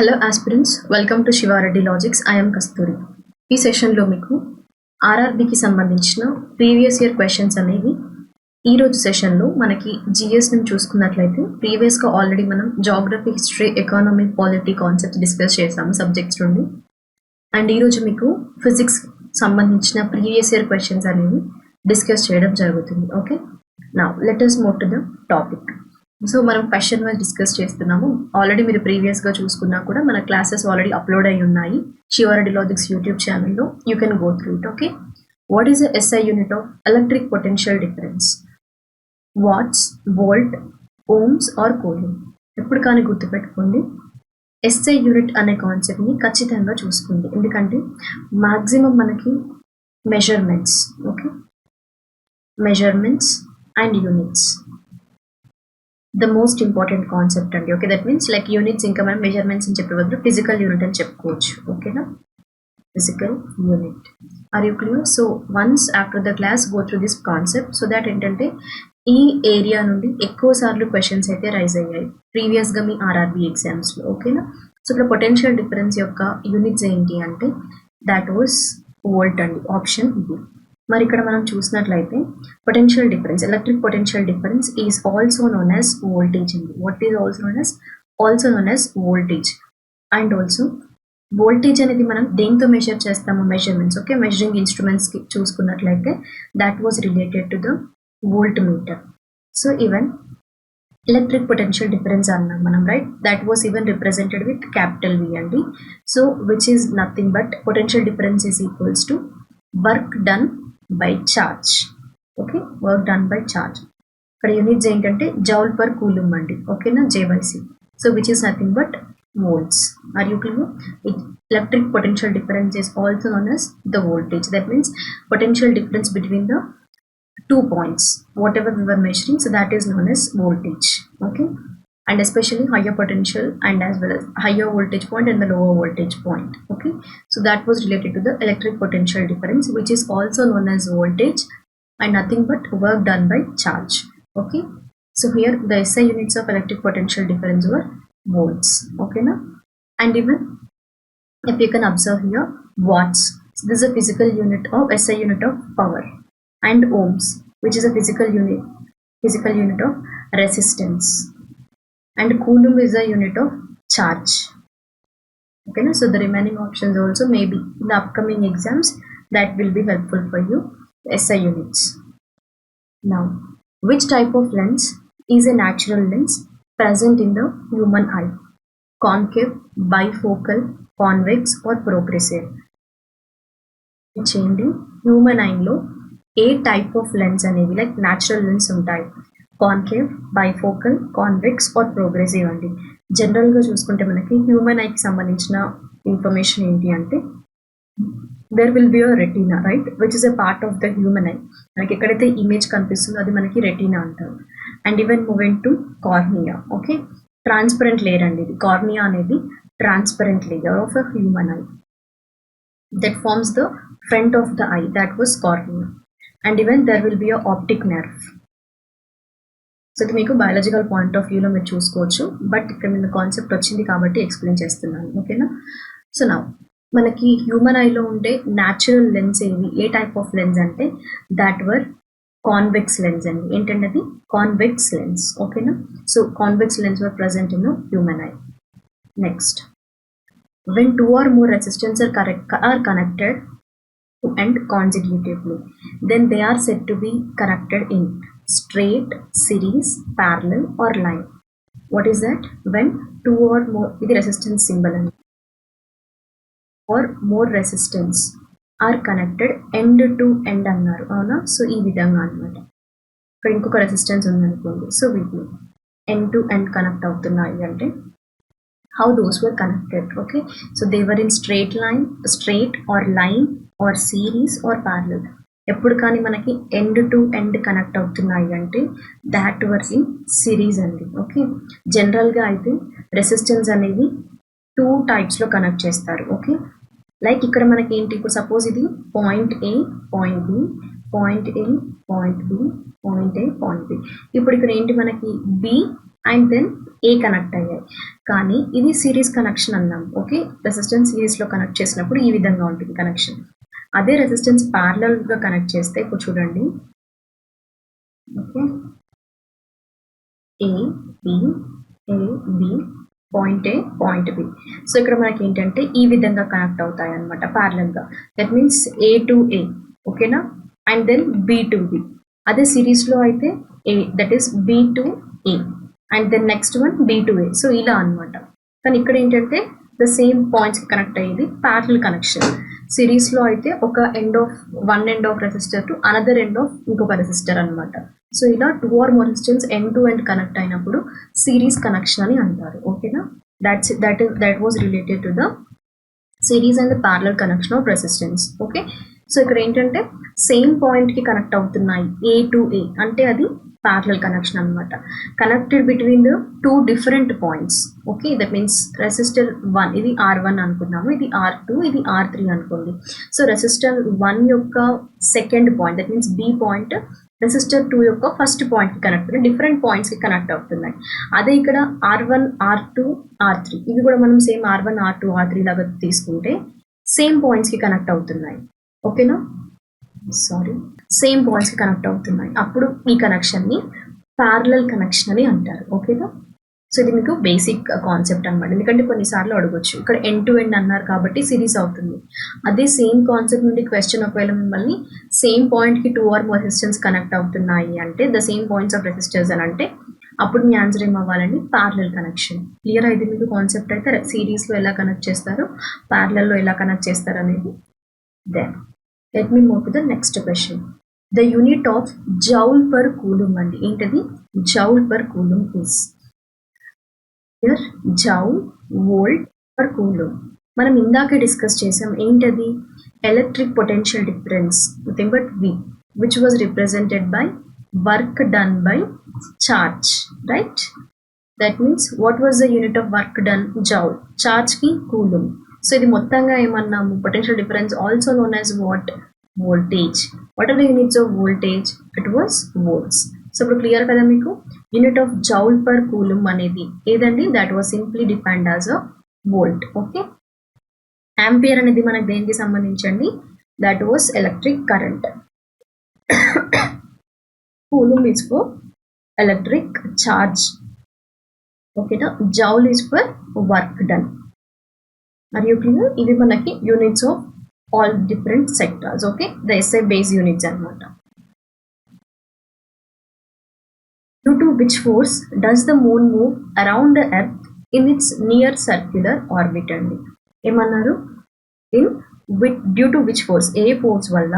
Hello aspirants, welcome to Shiva Reddy logics. I'm Kasturi. ఈ సెషన్లో మీకు ఆర్ఆర్బికి సంబంధించిన ప్రీవియస్ ఇయర్ క్వశ్చన్స్ అనేవి ఈరోజు సెషన్లో మనకి జిఎస్ నుంచి చూసుకున్నట్లయితే ప్రీవియస్గా ఆల్రెడీ మనం geography, history, economy, polity concepts discuss చేసాము సబ్జెక్ట్స్ నుండి. అండ్ ఈరోజు మీకు ఫిజిక్స్ సంబంధించిన ప్రీవియస్ ఇయర్ క్వశ్చన్స్ అనేవి డిస్కస్ చేయడం జరుగుతుంది. Okay, now let us move to the topic. So మనం క్వశ్చన్ వైజ్ డిస్కస్ చేస్తున్నాము. ఆల్రెడీ మీరు ప్రీవియస్గా చూసుకున్నా కూడా మన క్లాసెస్ ఆల్రెడీ అప్లోడ్ అయి ఉన్నాయి శివారెడ్డి లాజిక్స్ యూట్యూబ్ ఛానల్లో. You can go through it. Okay, what is the SI unit of electric potential difference? Watts, volt, ohms or cooling. ఎప్పుడు కానీ గుర్తుపెట్టుకోండి, ఎస్ఐ యూనిట్ అనే కాన్సెప్ట్ని ఖచ్చితంగా చూసుకోండి. ఎందుకంటే మ్యాక్సిమం మనకి measurements, okay, measurements and units the most important concept అండి. Okay, that means like units ఇంకా మనం మెజర్మెంట్స్ అని చెప్పే బదులు ఫిజికల్ యూనిట్ అని చెప్పుకోవచ్చు. ఓకేనా, physical unit. Are you clear? So once after the class go through this concept so that ఏంటంటే ఈ ఏరియా నుండి ఎక్కువ సార్లు క్వశ్చన్స్ అయితే రైజ్ అయ్యాయి ప్రీవియస్గా మీ ఆర్ఆర్బి ఎగ్జామ్స్లో. ఓకేనా, సో ఇక్కడ పొటెన్షియల్ డిఫరెన్స్ యొక్క యూనిట్స్ ఏంటి అంటే దాట్ వాస్ వోల్ట్ అండి, ఆప్షన్ బి. మరి ఇక్కడ మనం చూసినట్లయితే potential difference, electric potential difference is also known as voltage అండి. What is also known as voltage. And also voltage అనేది మనం దేంతో మెజర్ చేస్తాము? మెజర్మెంట్స్. ఓకే, మెజరింగ్ ఇన్స్ట్రుమెంట్స్కి చూసుకున్నట్లయితే that was related to the voltmeter. So even electric potential difference అన్నాం మనం, right? That was even represented with capital V అండి. So which is nothing but potential difference is equals to work done by charge. Okay, work done by charge. ఇక్కడ units ఏంటంటే joule per coulomb అండి. ఓకేనా, జే/సి. So which is nothing but volts. Are you clear? Electric potential difference is also known as the voltage. That means potential difference between the 2 points, whatever we were measuring, so that is known as voltage. Okay, and especially higher potential and as well as higher voltage point and the lower voltage point. Okay, so that was related to the electric potential difference, which is also known as voltage and nothing but work done by charge. Okay, so here the SI units of electric potential difference were volts. Okay na? And even if you can observe here watts, so this is a physical unit of SI unit of power, and ohms, which is a physical unit of resistance, and coulomb is a unit of charge. Okay na? So the remaining options also maybe in the upcoming exams that will be helpful for you, SI units. Now, which type of lens is a natural lens present in the human eye? Concave, bifocal, convex or progressive? చేయండి. Human ఐలో a type of lens అనేవి like natural lens ఉంటాయి? Concave, bifocal, convex or progressive అండి. జనరల్గా చూసుకుంటే మనకి human ఐకి సంబంధించిన ఇన్ఫర్మేషన్ ఏంటి అంటే there will be a retina, right, which is a part of the human eye. మనకి ఎక్కడైతే ఇమేజ్ కనిపిస్తుందో అది మనకి రెటీనా అంటారు. And even moving to cornea. Okay, transparent layer అండి ఇది. కార్నియా అనేది transparent layer of a human I that forms the front of the eye, that was cornea. And even there will be a optic nerve. So ఇది మీకు biological point of వ్యూలో మీరు చూసుకోవచ్చు, but ఇక్కడ మీద కాన్సెప్ట్ వచ్చింది కాబట్టి ఎక్స్ప్లెయిన్ చేస్తున్నాను. ఓకేనా, సో నా మనకి హ్యూమన్ ఐలో ఉండే న్యాచురల్ లెన్స్ ఏవి, ఏ టైప్ ఆఫ్ లెన్స్ అంటే దాట్ వర్ కాన్వెక్స్ లెన్స్ అండి. ఏంటంటే అది కాన్వెక్స్ లెన్స్. ఓకేనా, so convex lens were present in human I. Next, when 2 or more resistors are connected and consecutively, then they are said to be connected in straight, series, parallel or line. What is that? When 2 or more, ఇది resistance symbol and or more resistance are connected end to end అన్నారు, అవునా? So ఈ విధంగా అనమాట. ఇక్కడ ఇంకొక resistance ఉందనుకోండి, so వీటిని ఎండ్ టు ఎండ్ కనెక్ట్ అవుతున్నాయి అంటే how those were connected. Okay, so they were in straight or line or series or parallel. ఎప్పుడు కానీ మనకి ఎండ్ టు ఎండ్ కనెక్ట్ అవుతున్నాయి అంటే దాట్ వర్స్ ఇన్ సిరీస్ అండి. ఓకే, జనరల్గా అయితే రెసిస్టెన్స్ అనేవి 2 టైప్స్లో కనెక్ట్ చేస్తారు. ఓకే, లైక్ ఇక్కడ మనకి ఏంటి, ఇప్పుడు సపోజ్ ఇది point A, point B, point A, point B, point A, point B. ఇప్పుడు ఇక్కడ ఏంటి మనకి B and then A connect అయ్యాయి. కానీ ఇది సిరీస్ కనెక్షన్ అన్నాం. ఓకే, రెసిస్టెన్స్ సిరీస్లో కనెక్ట్ చేసినప్పుడు ఈ విధంగా ఉంటుంది కనెక్షన్. అదే రెసిస్టెన్స్ ప్యారలల్గా కనెక్ట్ చేస్తే ఇప్పుడు చూడండి, okay, A B point A point B. So ఇక్కడ మనకి ఏంటంటే ఈ విధంగా కనెక్ట్ అవుతాయి అనమాట ప్యారలల్గా. That means A to A, ఓకేనా, and then B to B. అదే సిరీస్లో అయితే A, that is B to A, and then next one B to A. So ఇలా అనమాట. కానీ ఇక్కడ ఏంటంటే ద సేమ్ పాయింట్స్కి కనెక్ట్ అయ్యేది ప్యారలల్ కనెక్షన్. సిరీస్లో అయితే ఒక one end of resistor to another end of ఇంకొక రెసిస్టర్ అనమాట. సో ఇలా 2 or more resistance end to end connect అయినప్పుడు సిరీస్ కనెక్షన్ అని అంటారు. ఓకేనా, that was related to the series and the parallel connection of resistance. Okay, so ఇక్కడ ఏంటంటే same పాయింట్కి కనెక్ట్ అవుతున్నాయి, ఏ టు ఏ అంటే అది ప్యారలల్ కనెక్షన్ అనమాట. Connected between the 2 different points. Okay, that means resistor 1 ఇది R1 అనుకున్నాము, ఇది R2, ఇది R3 అనుకోండి. సో రెసిస్టర్ 1 యొక్క second point, that means B point, resistor 2 యొక్క ఫస్ట్ పాయింట్కి కనెక్ట్ అవుతుంది, డిఫరెంట్ పాయింట్స్కి కనెక్ట్ అవుతున్నాయి. అదే ఇక్కడ R1, R2, R3 ఇవి కూడా మనం సేమ్ R1, R2, R3 లాగా తీసుకుంటే సేమ్ పాయింట్స్కి కనెక్ట్ అవుతున్నాయి. ఓకేనా, సారీ, సేమ్ పాయింట్స్కి కనెక్ట్ అవుతున్నాయి. అప్పుడు ఈ కనెక్షన్ని ప్యారలల్ కనెక్షన్ అని అంటారు. ఓకేనా, సో ఇది మీకు బేసిక్ కాన్సెప్ట్ అనమాట. ఎందుకంటే కొన్నిసార్లు అడగొచ్చు, ఇక్కడ ఎండ్ టు ఎండ్ అన్నారు కాబట్టి సిరీస్ అవుతుంది. అదే సేమ్ కాన్సెప్ట్ నుండి క్వశ్చన్ ఒకవేళ మిమ్మల్ని సేమ్ పాయింట్కి 2 or more రెసిస్టెన్స్ కనెక్ట్ అవుతున్నాయి అంటే the same points of resistors అని అంటే అప్పుడు మీ ఆన్సర్ ఏమవ్వాలండి, ప్యారలల్ కనెక్షన్. క్లియర్ అయితే మీకు కాన్సెప్ట్ అయితే సిరీస్లో ఎలా కనెక్ట్ చేస్తారు, ప్యారలల్లో ఎలా కనెక్ట్ చేస్తారు అనేది. Then let me move to the next question. The unit of joule per coulomb అండి. ఏంటది, joule per coulomb is here joule volt per coulomb. మనం ఇందాకే డిస్కస్ చేసాం, ఏంటది, electric potential difference nothing but V, which was represented by work done by charge, right? That means what was the unit of work done, joule, charge ki coulomb. So ఇది మొత్తంగా ఏమన్నాము, potential difference also known as what, voltage. What are the units of voltage, it was volts. So ఇప్పుడు clear కదా మీకు, unit of joule per coulomb అనేది ఏదండి, that was simply defined as a volt. Okay, ampere అనేది మనకు దేనికి సంబంధించండి, that was electric current. Coulomb is for electric charge. ఓకేనా, joule is for work done. మరియు క్లియర్, ఇవి మనకి units of all different sectors. Okay, the SI base units అనమాట. Due to which force does the moon move around the earth in its near circular orbit అండి. ఏమన్నారు, due to which force, ఏ force వల్ల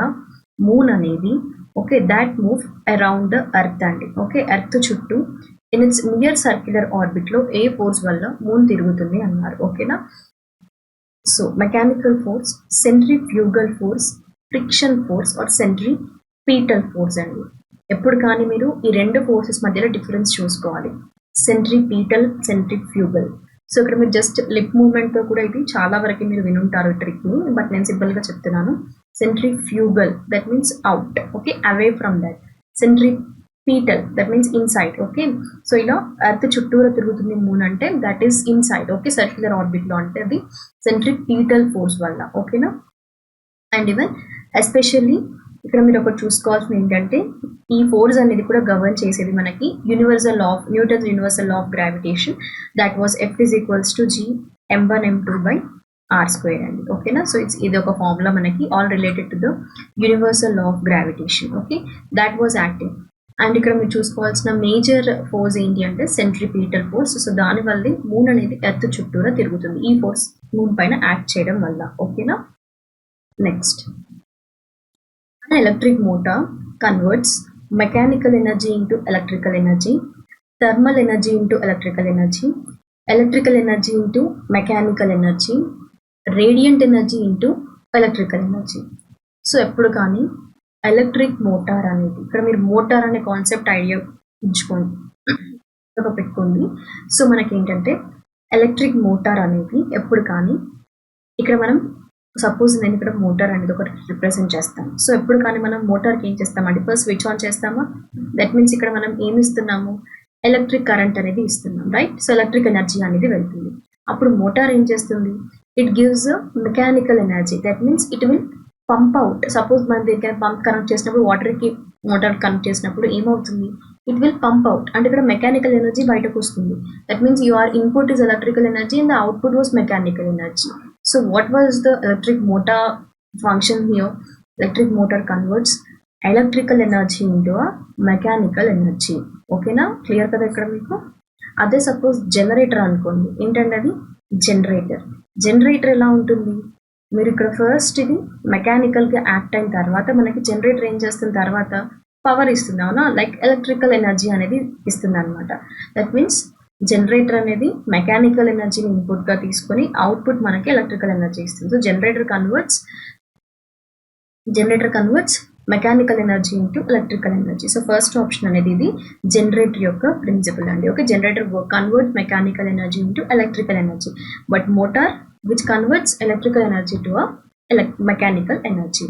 moon అనేది, okay, that move around the earth అండి. Okay, earth చుట్టూ in its near circular ఆర్బిట్లో ఏ force వల్ల మూన్ తిరుగుతుంది అన్నారు. ఓకేనా, so mechanical force, centrifugal force, friction force or centripetal force అండి. ఎప్పుడు కానీ మీరు ఈ రెండు ఫోర్సెస్ మధ్యలో డిఫరెన్స్ చూసుకోవాలి, సెంట్రిపీటల్, సెంట్రిఫ్యూగల్. సో ఇక్కడ మీరు జస్ట్ లిప్ మూవ్మెంట్తో కూడా ఇది చాలా వరకు మీరు వినుంటారు ట్రిక్ని, బట్ నేను సింపుల్గా చెప్తున్నాను. Centrifugal that means out, okay, away from that. Centripetal that means inside. Okay, so ఇలా ఎర్త్ చుట్టూరా తిరుగుతుంది మూన్ అంటే that is inside. Okay, circular ఆర్బిట్లో అంటే అది సెంట్రిపీటల్ ఫోర్స్ వల్ల. ఓకేనా, అండ్ ఈవెన్ ఎస్పెషల్లీ ఇక్కడ మీరు ఒకటి చూసుకోవాల్సింది ఏంటంటే ఈ ఫోర్స్ అనేది కూడా గవర్న్ చేసేది మనకి universal law of Newton's universal law of gravitation, that was F is equals to G m1 m2 by r² అండి. ఓకేనా, సో ఇది ఒక ఫార్ములా మనకి all related to the universal law of gravitation. Okay, that was acting. And ఇక్కడ మీరు చూసుకోవాల్సిన major force ఏంటి అంటే సెంట్రిపీటల్ ఫోర్స్. సో దానివల్లే మూన్ అనేది ఎర్త్ చుట్టూరా తిరుగుతుంది, ఈ ఫోర్స్ మూన్ పైన యాక్ట్ చేయడం వల్ల. ఓకేనా, next, an electric motor converts mechanical energy into electrical energy, thermal energy into electrical energy, electrical energy into mechanical energy, radiant energy into electrical energy. So ఎప్పుడు కానీ ఎలక్ట్రిక్ మోటార్ అనేది, ఇక్కడ మీరు motor అనే కాన్సెప్ట్ ఐడియా పెట్టుకోండి. So మనకి ఏంటంటే electric motor అనేది ఎప్పుడు కానీ, ఇక్కడ మనం సపోజ్ నేను ఇక్కడ మోటార్ అనేది ఒకటి రిప్రజెంట్ చేస్తాను. సో ఎప్పుడు కానీ మనం మోటార్కి ఏం చేస్తామంటే ఫస్ట్ స్విచ్ ఆన్ చేస్తామా, దట్ మీన్స్ ఇక్కడ మనం ఏమి ఇస్తున్నాము, ఎలక్ట్రిక్ కరెంట్ అనేది ఇస్తున్నాం, రైట్? సో ఎలక్ట్రిక్ ఎనర్జీ అనేది వెళ్తుంది. అప్పుడు మోటార్ ఏం చేస్తుంది? It gives mechanical energy, that means it will pump out. Suppose మన దగ్గర పంప్ కనెక్ట్ చేసినప్పుడు, వాటర్కి మోటార్ కనెక్ట్ చేసినప్పుడు ఏమవుతుంది? ఇట్ విల్ పంప్ అవుట్, అంటే ఇక్కడ మెకానికల్ ఎనర్జీ బయటకు వస్తుంది. That means your input is electrical energy and the output was mechanical energy. So what was the electric motor function here? Electric motor converts electrical energy into mechanical energy. ఓకేనా? Clear కదా ఇక్కడ మీకు? అదే suppose generator అనుకోండి, ఏంటంటే అది generator. Generator ఎలా ఉంటుంది? మీరు ఇక్కడ ఫస్ట్ ఇది మెకానికల్గా యాక్ట్ అయిన తర్వాత మనకి జనరేటర్ ఏం చేస్తున్న తర్వాత పవర్ ఇస్తుంది, అవునా? లైక్ ఎలక్ట్రికల్ ఎనర్జీ అనేది ఇస్తుంది అనమాట. దట్ మీన్స్ జనరేటర్ అనేది మెకానికల్ ఎనర్జీని ఇన్పుట్గా తీసుకొని అవుట్పుట్ మనకి ఎలక్ట్రికల్ ఎనర్జీ ఇస్తుంది. So generator converts mechanical energy into electrical energy. So first option అనేది ఇది జనరేటర్ యొక్క ప్రిన్సిపల్ అండి. Okay, generator convert mechanical energy into electrical energy, but motor which converts electrical energy to mechanical energy.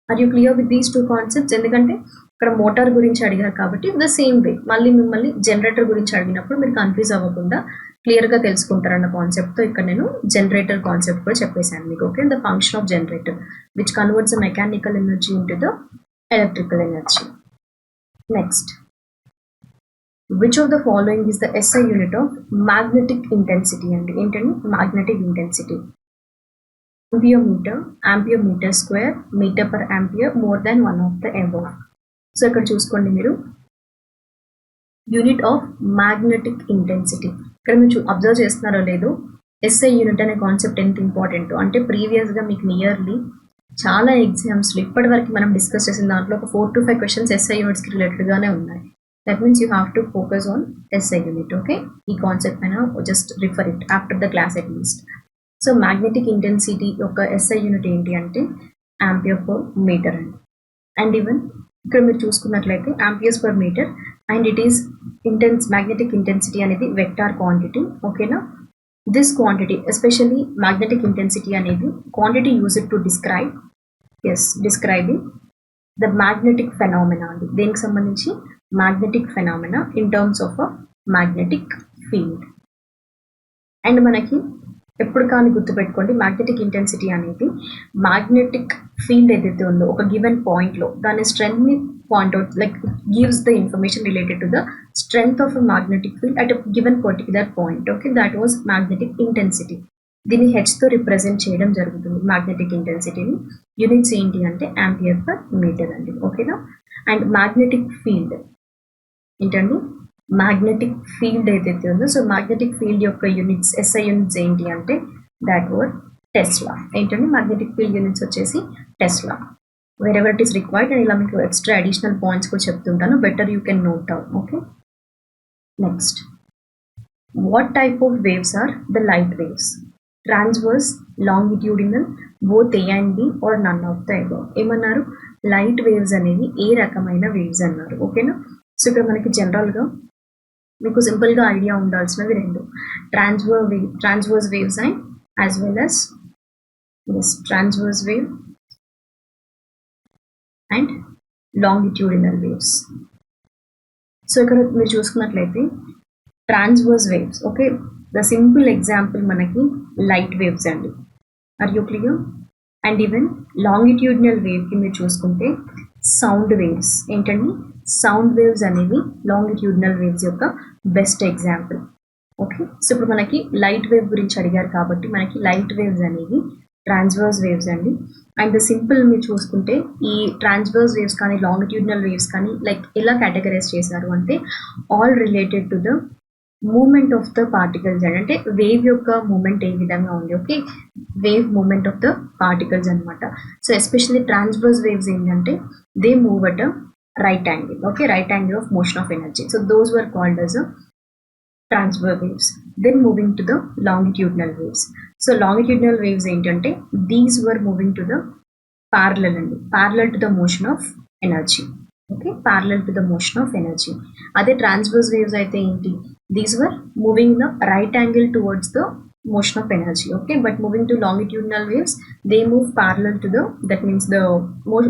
Are you clear with these two concepts? ఎందుకంటే ఇక్కడ motor గురించి అడిగారు కాబట్టి the same way మళ్ళీ మిమ్మల్ని జనరేటర్ గురించి అడిగినప్పుడు మీరు కన్ఫ్యూజ్ అవ్వకుండా క్లియర్గా తెలుసుకుంటారన్న కాన్సెప్ట్తో ఇక్కడ నేను జనరేటర్ కాన్సెప్ట్ కూడా చెప్పేశాను మీకు. Okay, the function of generator which converts mechanical energy into the electrical energy. Next, which of the following is the SI unit of magnetic intensity? And magnetic intensity: ampere meter square, meter per ampere, more than one of the above. So ఇక్కడ చూసుకోండి మీరు, unit of magnetic intensity. ఇక్కడ మీరు observe చేస్తున్నారో లేదో, SI unit అనే concept ఎంత important అంటే ప్రీవియస్గా మీకు నియర్లీ చాలా ఎగ్జామ్స్లో ఇప్పటి వరకు మనం డిస్కస్ చేసిన దాంట్లో ఒక 4 to 5 క్వశ్చన్స్ ఎస్ఐ యూనిట్స్కి రిలేటెడ్గానే ఉన్నాయి. That means you have to focus on SI unit. Okay, ఈ కాన్సెప్ట్ పైన just refer it after the class at least. So magnetic intensity యొక్క ఎస్ఐ యూనిట్ ఏంటి అంటే ఆంపియర్ పర్ మీటర్ అండి. అండ్ ఈవెన్ ఇక్కడ మీరు చూసుకున్నట్లయితే amperes per metre, and it is magnetic intensity అనేది వెక్టార్ క్వాంటిటీ. ఓకేనా? This quantity especially magnetic intensity అనేది quantity used to describing the magnetic phenomena అండి. దేనికి సంబంధించి? Magnetic phenomena in terms of a magnetic field. And మనకి ఎప్పుడు కానీ గుర్తుపెట్టుకోండి, మ్యాగ్నెటిక్ ఇంటెన్సిటీ అనేది మ్యాగ్నెటిక్ ఫీల్డ్ ఏదైతే ఉందో ఒక గివెన్ పాయింట్లో దాని స్ట్రెంగ్త్ని point out, like gives the information related to the strength of a magnetic field at a given particular point. Okay, that was magnetic intensity. దీన్ని హెచ్తో రిప్రజెంట్ చేయడం జరుగుతుంది మ్యాగ్నెటిక్ ఇంటెన్సిటీని. యూనిట్స్ ఏంటి అంటే ఆంపియర్ పర్ మీటర్ అండి. ఓకేనా? అండ్ మ్యాగ్నెటిక్ ఫీల్డ్ ఏంటండి? Magnetic field ఏదైతే ఉందో, సో మ్యాగ్నెటిక్ ఫీల్డ్ యొక్క యూనిట్స్ ఎస్ఐ యూనిట్స్ ఏంటి అంటే దాట్ వర్ టెస్లా. ఏంటండి? మ్యాగ్నెటిక్ ఫీల్డ్ యూనిట్స్ వచ్చేసి Tesla. wherever it is required, and ఇలా మీకు ఎక్స్ట్రా అడిషనల్ పాయింట్స్ కూడా చెప్తుంటాను, better you can note down. Okay, next, what type of waves are the light waves? Transverse, longitudinal, both A and B, or none of the above. ఏమన్నారు? Light waves అనేవి ఏ రకమైన waves అన్నారు. ఓకేనా? So ఇక్కడ మనకి జనరల్గా మీకు సింపుల్గా ఐడియా ఉండాల్సినవి రెండు, transverse waves and as well as transverse wave and longitudinal waves. So ఇక్కడ మీరు చూసుకున్నట్లయితే transverse waves, okay, the simple example మనకి లైట్ వేవ్స్ అండి. Are you clear? And even longitudinal వేవ్కి మీరు చూసుకుంటే సౌండ్ వేవ్స్. ఏంటండి? సౌండ్ వేవ్స్ అనేవి లాంగిట్యూడినల్ వేవ్స్ యొక్క బెస్ట్ ఎగ్జాంపుల్. ఓకే, సో ఇప్పుడు మనకి లైట్ వేవ్ గురించి అడిగారు కాబట్టి మనకి లైట్ వేవ్స్ అనేవి ట్రాన్స్వర్స్ వేవ్స్ అండి. అండ్ సింపుల్ మీరు చూసుకుంటే ఈ ట్రాన్స్వర్స్ వేవ్స్ కానీ లాంగిట్యూడినల్ వేవ్స్ కానీ లైక్ ఎలా కేటగరైజ్ చేశారు అంటే all related to the movement of the particles అండి. అంటే వేవ్ యొక్క మూమెంట్ ఏ విధంగా ఉంది. Okay, wave movement of the particles అనమాట. సో ఎస్పెషల్లీ ట్రాన్స్వర్స్ వేవ్స్ ఏంటంటే they move at a right angle. Okay, right angle of motion of energy. So those were called as a transverse waves. Then moving to the longitudinal waves. So longitudinal waves ఏంటంటే these were moving to the parallel అండి, parallel to the motion of energy. Okay, parallel to the motion of energy. అదే transverse waves అయితే ఏంటి? These were moving in the right angle towards the motion of energy. Okay, but moving to longitudinal waves, they move parallel to the, that means the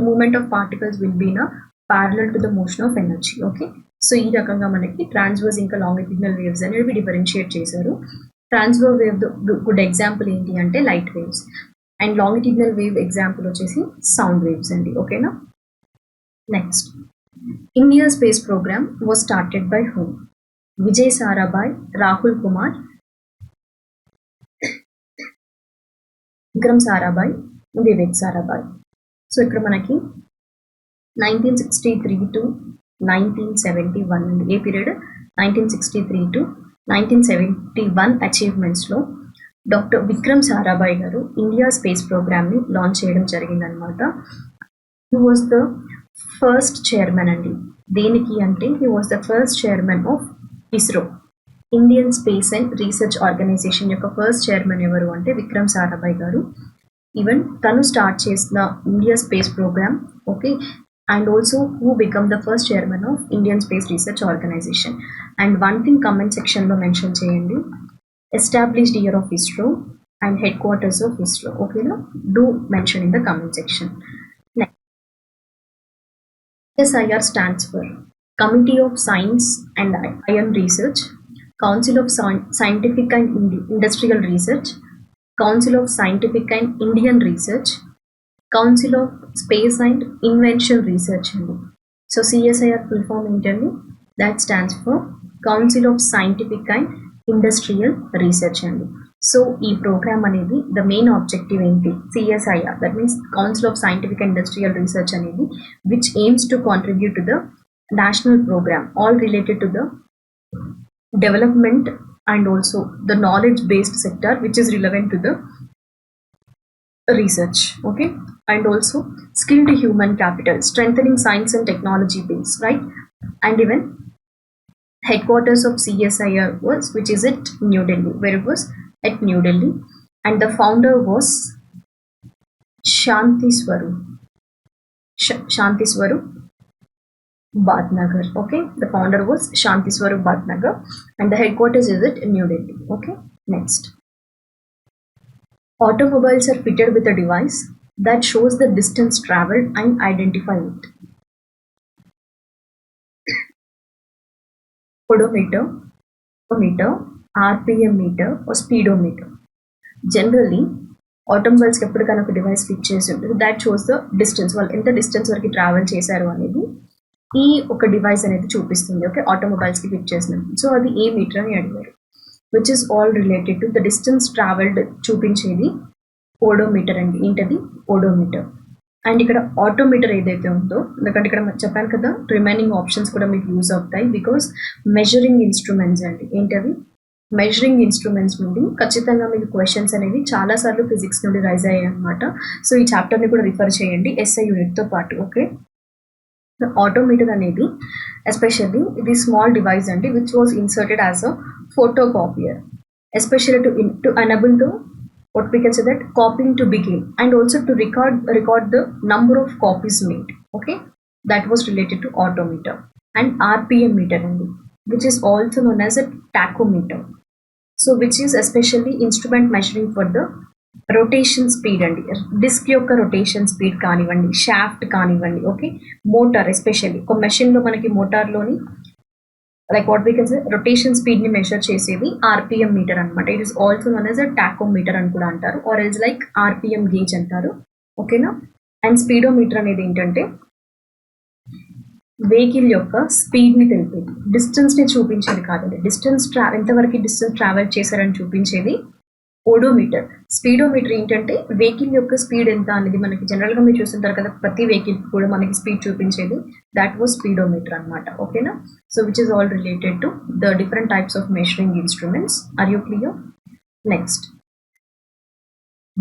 movement of particles will be in a parallel to the motion of energy. Okay, so ఈ రకంగా మనకి transverse ఇంకా longitudinal waves అనేవి differentiate చేశారు. ట్రాన్స్వర్ wave good example ఏంటి అంటే light waves, and longitudinal wave example వచ్చేసి sound waves అండి. ఓకేనా. Next, India space programme was started by whom? Vijay Sarabhai, Rahul Kumar, Vikram Sarabhai, Vivek Sarabhai. So ఇక్కడ మనకి 1963 to 1971 అండి. ఏ పీరియడ్? 1963 to 1971 అచీవ్మెంట్స్లో డాక్టర్ విక్రమ్ సారాభాయ్ గారు ఇండియా స్పేస్ ప్రోగ్రామ్ని లాంచ్ చేయడం జరిగిందనమాట. He was the first chairman అండి. దేనికి అంటే he was the first chairman of ISRO, Indian space and research organisation యొక్క ఫస్ట్ చైర్మన్ ఎవరు అంటే విక్రమ్ సారాభాయ్ గారు. ఈవెన్ తను స్టార్ట్ చేసిన India space programme, okay, and also who become the first chairman of Indian Space Research Organization. And one thing comment section lo mention cheyandi, established year of ISRO and headquarters of ISRO. Okay no, do mention in the comment section. Next, CSIR stands for Committee of Science and Iron Research, Council of Scientific and Industrial Research, Council of Scientific and Indian Research, Council of Space and Invention Research అండి. So CSIR full form ఏంటండి? That stands for council of scientific and industrial research అండి. So ఈ programme అనేది the main objective ఏంటి? CSIR, that means council of scientific and industrial research అనేది which aims to contribute to the national program all related to the development and also the knowledge based sector which is relevant to the research, okay, and also skilled human capital, strengthening science and technology base, right? And even headquarters of CSIR was, which is at New Delhi, where it was at New Delhi, and the founder was Shanti Swarup Bhatnagar, okay, the founder was Shanti Swarup Bhatnagar and the headquarters is at New Delhi. Okay, next, automobiles are fitted with a device that shows the distance traveled and identify it. Odometer, RPM meter or speedometer. Generally, automobiles ki eppudu kana oka device fit chesi untundi that shows the distance, వాళ్ళు ఎంత distance వరకు travel చేశారు అనేది ఈ ఒక device అనేది చూపిస్తుంది. Okay, automobiles కి ఫిట్ చేసినప్పుడు. సో అది ఏ మీటర్ అని అడిగారు, which is all related to the distance travelled చూపించేది ఓడోమీటర్ అండి. ఏంటది? ఓడోమీటర్. అండ్ ఇక్కడ ఆటోమీటర్ ఏదైతే ఉందో, ఎందుకంటే ఇక్కడ చెప్పాను కదా రిమైనింగ్ ఆప్షన్స్ కూడా మీకు యూజ్ అవుతాయి బికాస్ మెజరింగ్ ఇన్స్ట్రుమెంట్స్ అండి. ఏంటవి? మెజరింగ్ ఇన్స్ట్రుమెంట్స్ నుండి ఖచ్చితంగా మీకు క్వశ్చన్స్ అనేవి చాలాసార్లు ఫిజిక్స్ నుండి రైజ్ అయ్యాయి అనమాట. సో ఈ చాప్టర్ని కూడా రిఫర్ చేయండి SI యూనిట్తో పాటు. ఓకే, ఆటోమీటర్ అనేది ఎస్పెషల్లీ ఇది స్మాల్ డివైస్ అండి which was inserted as a photocopier, especially to enable the what we can say that copying to begin and also to record the number of copies made. Okay, that was related to autometer. And RPM meter only, which is also known as a tachometer, so which is especially instrument measuring for the rotation speed అండి. Disc యొక్క rotation speed కానివ్వండి, shaft కానివ్వండి, okay, motor especially ఒక మెషిన్లో మనకి మోటార్లోని like what we can say rotation speed ni measure chesedi RPM meter anamata. It is also known as a tachometer అని కూడా అంటారు, or else like RPM gauge అంటారు. ఓకేనా. అండ్ స్పీడోమీటర్ అనేది ఏంటంటే వెహికల్ యొక్క స్పీడ్ ని తెలిపేది, డిస్టెన్స్ ని చూపించేది కాదండి. డిస్టెన్స్ ఎంతవరకు డిస్టెన్స్ ట్రావెల్ చేశారని చూపించేది ఓడోమీటర్. స్పీడోమీటర్ ఏంటంటే వెహికల్ యొక్క స్పీడ్ ఎంత అనేది మనకి జనరల్గా మీరు చూస్తుంటారు కదా, ప్రతి వెహికల్ కూడా మనకి స్పీడ్ చూపించేది. దాట్ వాజ్ స్పీడోమీటర్ అనమాట. ఓకేనా. So which is all related to the different types of measuring instruments. Are you clear? Next,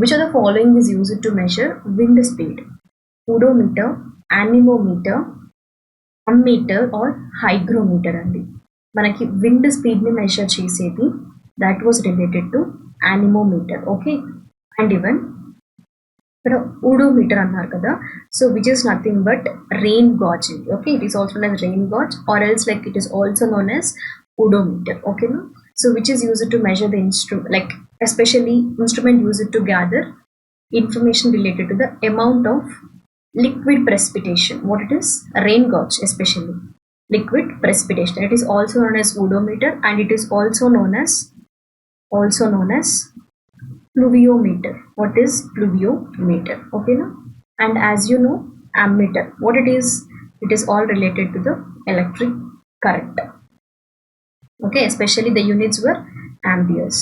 which are the following is used to measure wind speed? Odometer, anemometer, ammeter or hygrometer అండి. మనకి wind స్పీడ్ని measure చేసేది that was related to anemometer. Okay, and even ఇక్కడ odometer అన్నారు కదా, so which is nothing but rain gauge. Okay, it is also known as rain gauge, or else like it is also known as odometer. Okay, no? So which is used to measure the instrument, like especially instrument used to gather information related to the amount of liquid precipitation. What it is? Rain gauge, especially liquid precipitation. It is also known as odometer, and it is also known as pluviometer. What is pluviometer? Okay, now, and as you know, ammeter, what it is all related to the electric current. Okay, especially the units were amperes.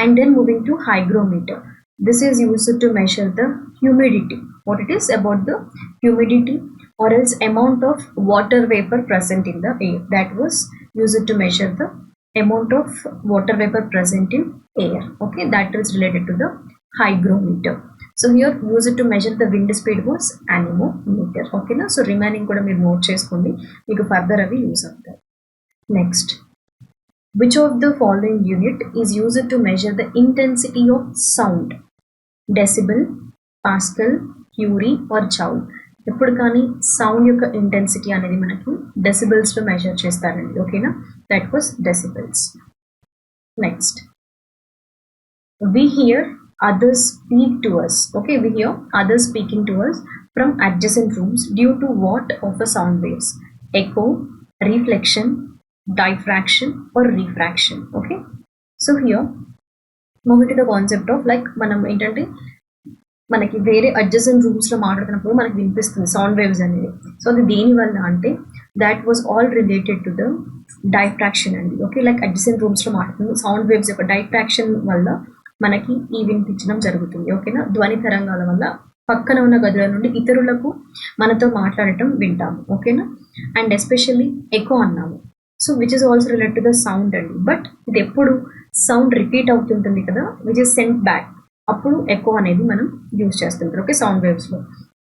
And then moving to hygrometer, this is used to measure the humidity. What it is about the humidity, or else amount of water vapor present in the air. That was used to measure the amount of water vapor present in air. Okay, that is related to the hygrometer. So here used to measure the wind speed was anemometer. Okay na, so remaining kuda meer note cheskondi, meeku further avi use avutayi. Next, which of the following unit is used to measure the intensity of sound? Decibel, Pascal, Curie or Joule? ఎప్పుడు కానీ sound యొక్క intensity అనేది మనకి డెసిబెల్స్లో measure చేస్తారండి. ఓకేనా, that was decibels. Next, we hear others speak to us. Okay, we hear others speaking to us from adjacent rooms due to what of the sound waves? Echo, reflection, diffraction or refraction. Okay, so here moving to the concept of like మనం ఏంటంటే మనకి వేరే adjacent రూమ్స్లో మాట్లాడుతున్నప్పుడు మనకి వినిపిస్తుంది sound waves అనేది. So అది దేని వల్ల అంటే that was all related to the diffraction అండి. ఓకే, లైక్ అడ్జసెంట్ రూమ్స్లో మాట్లాడుతుంది సౌండ్ వేవ్స్ యొక్క డైఫ్రాక్షన్ వల్ల మనకి ఈ వినిపించడం జరుగుతుంది. ఓకేనా, ధ్వని తరంగాల వల్ల పక్కన ఉన్న గదుల నుండి ఇతరులకు మనతో మాట్లాడటం వింటాము. ఓకేనా, అండ్ ఎస్పెషల్లీ ఎకో అన్నాము. So which is also related to the sound అండి. బట్ ఇది ఎప్పుడు సౌండ్ రిపీట్ అవుతుంటుంది కదా, విచ్ ఇస్ సెంట్ బ్యాక్, అప్పుడు ఎకో అనేది మనం యూజ్ చేస్తుంటారు. ఓకే, సౌండ్ వేవ్స్లో.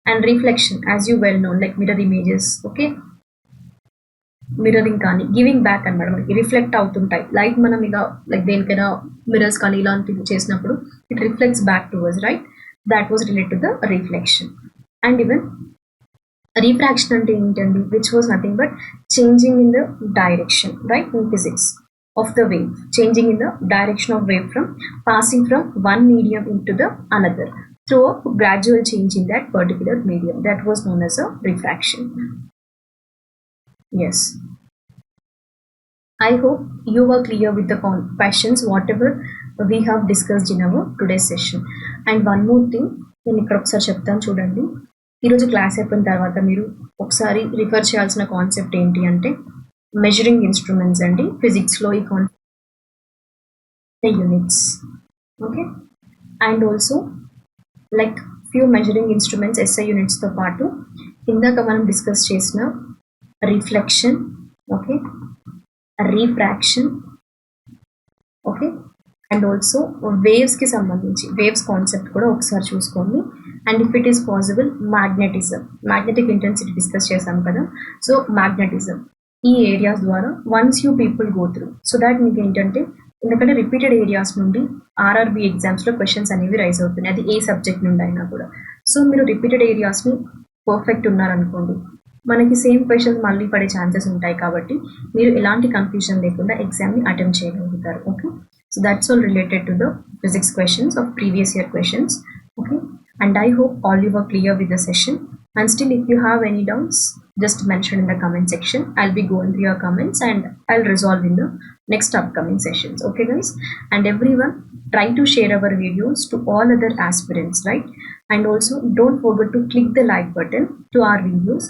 And reflection as you well known like mirror images. Okay, mirroring కానీ గివింగ్ బ్యాక్ అనమాట, మనకి రిఫ్లెక్ట్ అవుతుంటాయి. లైట్ మనం ఇలా లైక్ దేనికైనా మిర్రర్స్ కానీ ఇలాంటివి చేసినప్పుడు it reflects back to us, right? That was related to the reflection. And even refraction అంటే ఏంటండి, which was nothing but changing in the direction, right, in physics of the wave, changing in the direction of wave from passing from one medium into the another through a gradual change in that particular medium. That was known as a refraction. Yes, I hope you were clear with the questions whatever we have discussed in our today's session. And one more thing, నేను ఇక్కడ ఒకసారి చెప్తాను చూడండి. ఈరోజు class అయిపోయిన తర్వాత మీరు ఒకసారి రిఫర్ చేయాల్సిన కాన్సెప్ట్ ఏంటి అంటే మెజరింగ్ ఇన్స్ట్రుమెంట్స్ అండి. ఫిజిక్స్లో ఈ concept units. Okay, and also like few measuring instruments SI యూనిట్స్తో పాటు ఇందాక మనం డిస్కస్ చేసిన reflection, okay, refraction, okay, and also వేవ్స్కి సంబంధించి వేవ్స్ కాన్సెప్ట్ కూడా ఒకసారి చూసుకోండి. And if it is possible magnetism, magnetic intensity discuss చేసాం కదా, సో మ్యాగ్నెటిజం ఈ ఏరియాస్ ద్వారా once you people go through, so that మీకు ఏంటంటే ఎందుకంటే రిపీటెడ్ ఏరియాస్ నుండి ఆర్ఆర్బి ఎగ్జామ్స్లో క్వశ్చన్స్ అనేవి రైజ్ అవుతున్నాయి, అది ఏ సబ్జెక్ట్ నుండి అయినా కూడా. సో మీరు రిపీటెడ్ ఏరియాస్ని పర్ఫెక్ట్ ఉన్నారనుకోండి, మనకి సేమ్ క్వశ్చన్స్ మళ్ళీ పడే ఛాన్సెస్ ఉంటాయి. కాబట్టి మీరు ఎలాంటి కన్ఫ్యూజన్ లేకుండా ఎగ్జామ్ని అటెంప్ట్ చేయగలుగుతారు. Okay, so that's all related to the physics questions of previous year questions. Okay, and I hope all you were clear with the session. And still if you have any doubts, just mention in the comment section. I'll be going through your comments and I'll resolve in the next upcoming sessions. Okay guys, and everyone try to share our videos to all other aspirants, right? And also don't forget to click the like button to our videos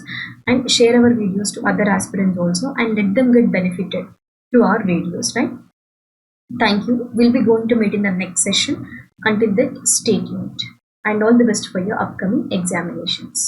and share our videos to other aspirants also, and let them get benefited to our videos, right? Thank you. We'll be going to meet in the next session. Until then, stay tuned. And all the best for your upcoming examinations.